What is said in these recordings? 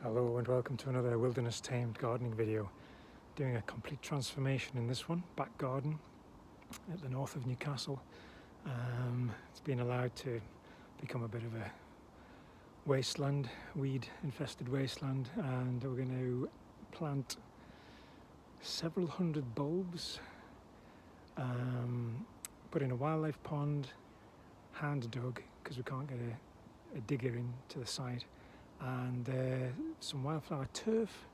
Hello and welcome to another wilderness tamed gardening video. Doing a complete transformation in this one, back garden at the north of Newcastle. It's been allowed to become a bit of a wasteland, weed infested wasteland, and we're going to plant several hundred bulbs, put in a wildlife pond, hand dug because we can't get a digger into the site, and some wildflower turf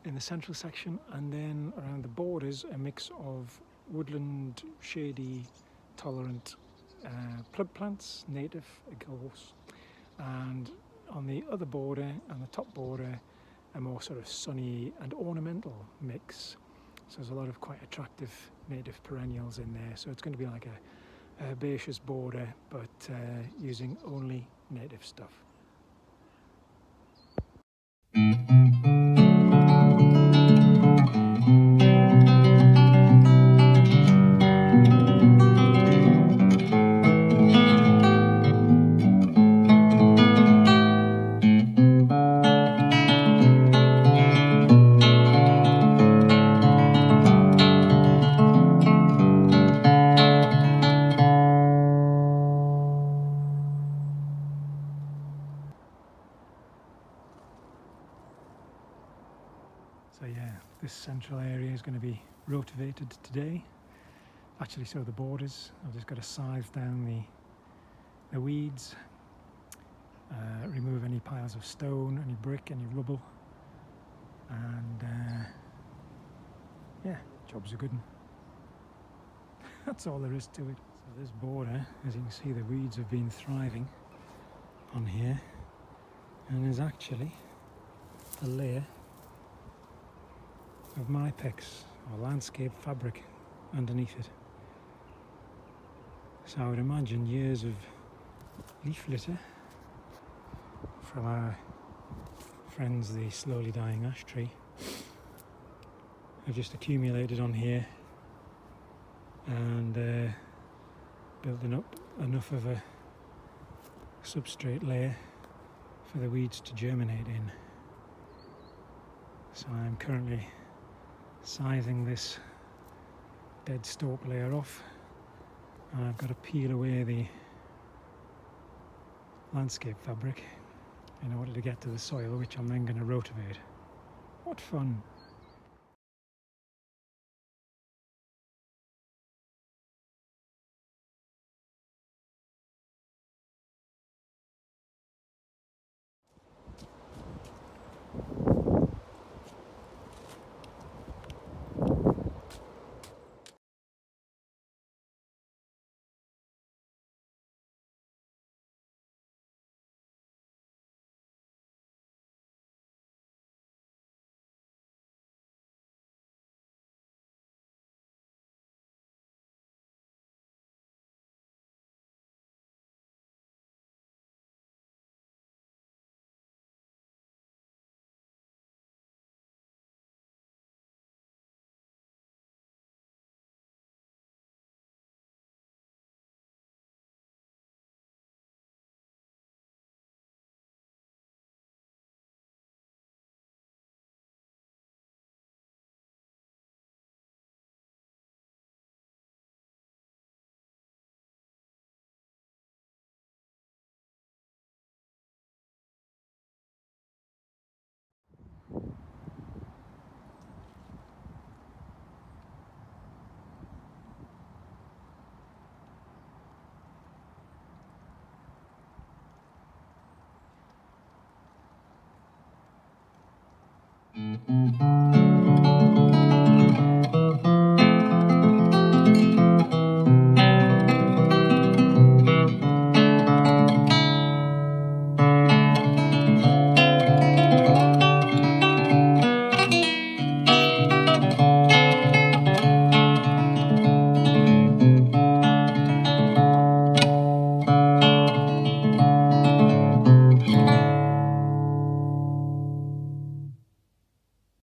in the central section, and then around the borders a mix of woodland, shady, tolerant plug plants, native, of course, and on the other border and the top border a more sort of sunny and ornamental mix. So there's a lot of quite attractive native perennials in there, so it's going to be like a herbaceous border, but using only native stuff. So yeah, this central area is going to be rotivated today. Actually, so the borders. I've just got to scythe down the weeds, remove any piles of stone, any brick, any rubble, and yeah, job's a good one. That's all there is to it. So this border, as you can see, the weeds have been thriving on here, and there's actually a layer of mypex or landscape fabric underneath it. So I would imagine years of leaf litter from our friends, the slowly dying ash tree, have just accumulated on here and building up enough of a substrate layer for the weeds to germinate in. So I'm currently scything this dead stalk layer off, and I've got to peel away the landscape fabric in order to get to the soil, which I'm then going to rotivate. What fun!